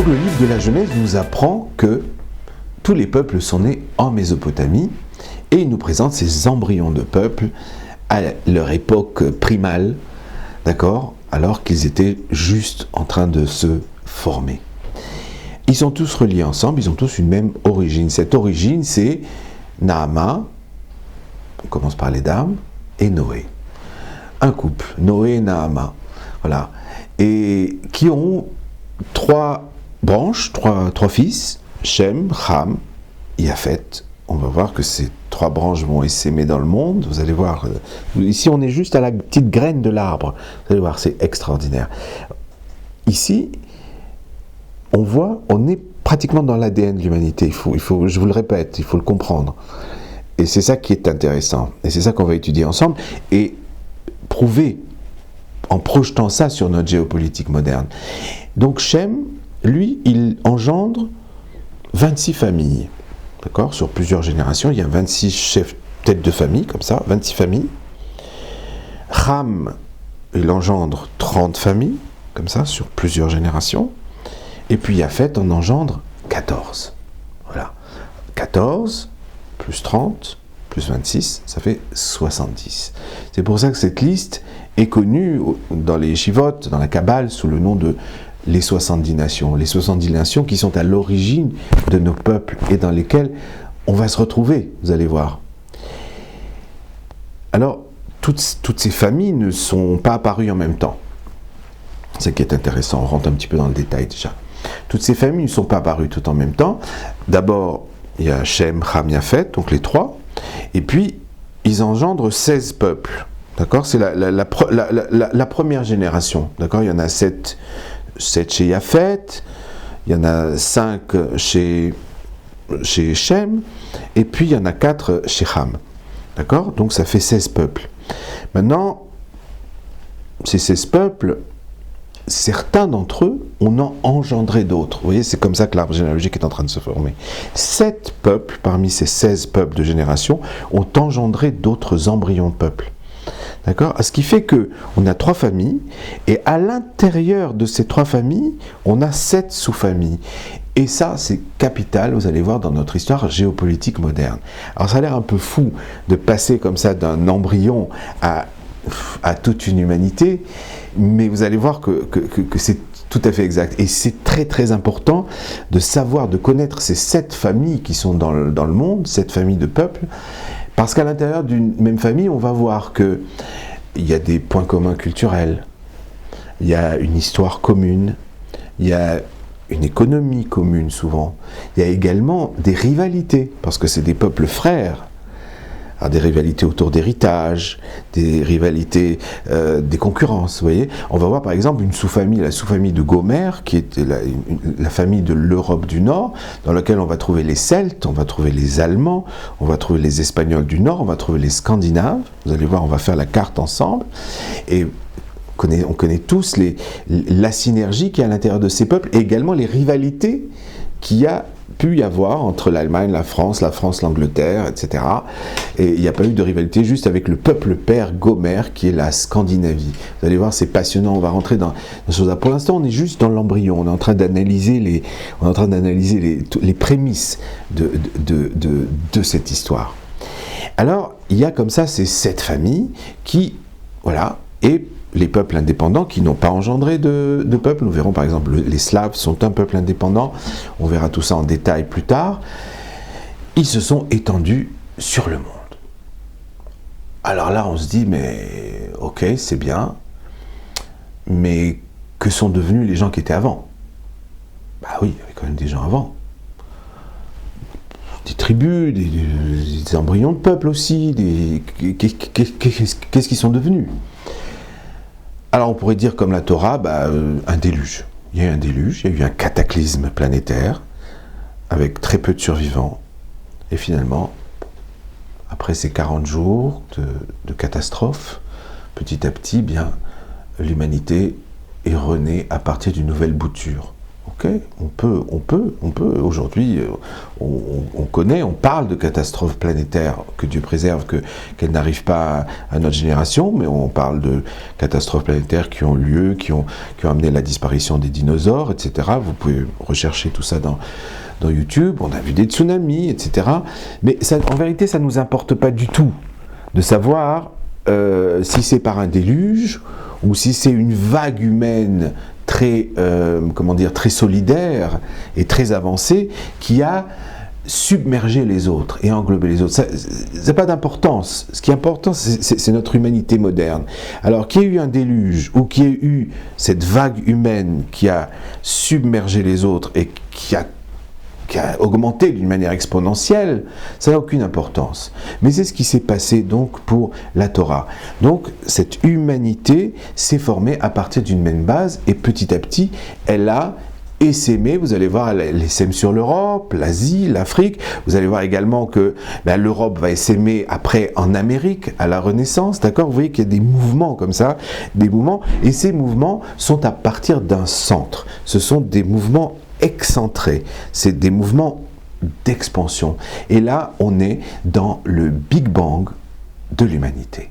Donc le livre de la Genèse nous apprend que tous les peuples sont nés en Mésopotamie et il nous présente ces embryons de peuples à leur époque primale, d'accord, alors qu'ils étaient juste en train de se former. Ils sont tous reliés ensemble, ils ont tous une même origine. Cette origine, c'est Naama, on commence par les dames, et Noé. Un couple, Noé et Naama, voilà, et qui ont trois branches, trois fils, Shem, Ham, Yafet. On va voir que ces trois branches vont s'aimer dans le monde. Vous allez voir, ici on est juste à la petite graine de l'arbre. Vous allez voir, c'est extraordinaire. Ici, on voit, on est pratiquement dans l'ADN de l'humanité. Il faut, je vous le répète, il faut le comprendre. Et c'est ça qui est intéressant. Et c'est ça qu'on va étudier ensemble et prouver en projetant ça sur notre géopolitique moderne. Donc Shem, lui, il engendre 26 familles. D'accord ? Sur plusieurs générations, il y a 26 chefs, têtes de famille, comme ça, 26 familles. Ham, il engendre 30 familles, comme ça, sur plusieurs générations. Et puis Yafet en engendre 14. Voilà. 14, plus 30, plus 26, ça fait 70. C'est pour ça que cette liste est connue dans les Shivot, dans la Kabbale, sous le nom de les 70 nations. Les 70 nations qui sont à l'origine de nos peuples et dans lesquels on va se retrouver, vous allez voir. Alors, toutes ces familles ne sont pas apparues en même temps. C'est ça qui est intéressant, on rentre un petit peu dans le détail déjà. Toutes ces familles ne sont pas apparues tout en même temps. D'abord, il y a Shem, Ham, Yafet, donc les trois, et puis ils engendrent 16 peuples. D'accord ? C'est la première génération. D'accord ? Il y en a 7 chez Yafet, il y en a 5 chez Shem, et puis il y en a 4 chez Ham. D'accord ? Donc ça fait 16 peuples. Maintenant, ces 16 peuples, certains d'entre eux, on en engendré d'autres. Vous voyez, c'est comme ça que l'arbre généalogique est en train de se former. 7 peuples, parmi ces 16 peuples de génération, ont engendré d'autres embryons de peuples. D'accord ? Ce qui fait qu'on a 3 familles, et à l'intérieur de ces 3 familles, on a 7 sous-familles. Et ça, c'est capital, vous allez voir, dans notre histoire géopolitique moderne. Alors ça a l'air un peu fou de passer comme ça d'un embryon à toute une humanité, mais vous allez voir que c'est tout à fait exact. Et c'est très très important de savoir, de connaître ces 7 familles qui sont dans le monde, 7 familles de peuples, parce qu'à l'intérieur d'une même famille, on va voir qu'il y a des points communs culturels, il y a une histoire commune, il y a une économie commune souvent, il y a également des rivalités, parce que c'est des peuples frères. Alors des rivalités autour d'héritage, des rivalités, des concurrences, vous voyez. On va voir par exemple une sous-famille, la sous-famille de Gomer, qui est la famille de l'Europe du Nord, dans laquelle on va trouver les Celtes, on va trouver les Allemands, on va trouver les Espagnols du Nord, on va trouver les Scandinaves. Vous allez voir, on va faire la carte ensemble. Et on connaît tous la synergie qu'il y a à l'intérieur de ces peuples, et également les rivalités qu'il y a pu y avoir entre l'Allemagne, la France, l'Angleterre, etc. Et il n'y a pas eu de rivalité juste avec le peuple père Gomer, qui est la Scandinavie. Vous allez voir, c'est passionnant, on va rentrer dans ce choses-là. Pour l'instant, on est juste dans l'embryon, on est en train d'analyser les prémices de cette histoire. Alors, il y a comme ça ces 7 familles qui, voilà, et les peuples indépendants qui n'ont pas engendré de peuple. Nous verrons par exemple, les Slaves sont un peuple indépendant, on verra tout ça en détail plus tard. Ils se sont étendus sur le monde. Alors là, on se dit, mais ok, c'est bien, mais que sont devenus les gens qui étaient avant ? Bah oui, il y avait quand même des gens avant. Des tribus, des embryons de peuple aussi, qu'est-ce qu'ils sont devenus ? Alors on pourrait dire comme la Torah, un déluge. Il y a eu un déluge, il y a eu un cataclysme planétaire, avec très peu de survivants. Et finalement, après ces 40 jours de catastrophe, petit à petit, l'humanité est renée à partir d'une nouvelle bouture. Ok, on peut. Aujourd'hui, on connaît, on parle de catastrophes planétaires, que Dieu préserve, qu'elles n'arrivent pas à notre génération, mais on parle de catastrophes planétaires qui ont lieu, qui ont amené la disparition des dinosaures, etc. Vous pouvez rechercher tout ça dans YouTube. On a vu des tsunamis, etc. Mais ça, en vérité, ça ne nous importe pas du tout de savoir si c'est par un déluge ou si c'est une vague humaine très, très solidaire et très avancée qui a submergé les autres et englobé les autres. Ça n'a pas d'importance. Ce qui est important, c'est notre humanité moderne. Alors qu'il y ait eu un déluge ou qu'il y ait eu cette vague humaine qui a submergé les autres et qui a augmenté d'une manière exponentielle, ça n'a aucune importance. Mais c'est ce qui s'est passé donc pour la Torah. Donc cette humanité s'est formée à partir d'une même base et petit à petit, elle a essaimé. Vous allez voir, elle essaime sur l'Europe, l'Asie, l'Afrique. Vous allez voir également que l'Europe va essaimer après en Amérique, à la Renaissance, d'accord? Vous voyez qu'il y a des mouvements comme ça, des mouvements, et ces mouvements sont à partir d'un centre. Ce sont des mouvements excentrés, c'est des mouvements d'expansion. Et là, on est dans le Big Bang de l'humanité.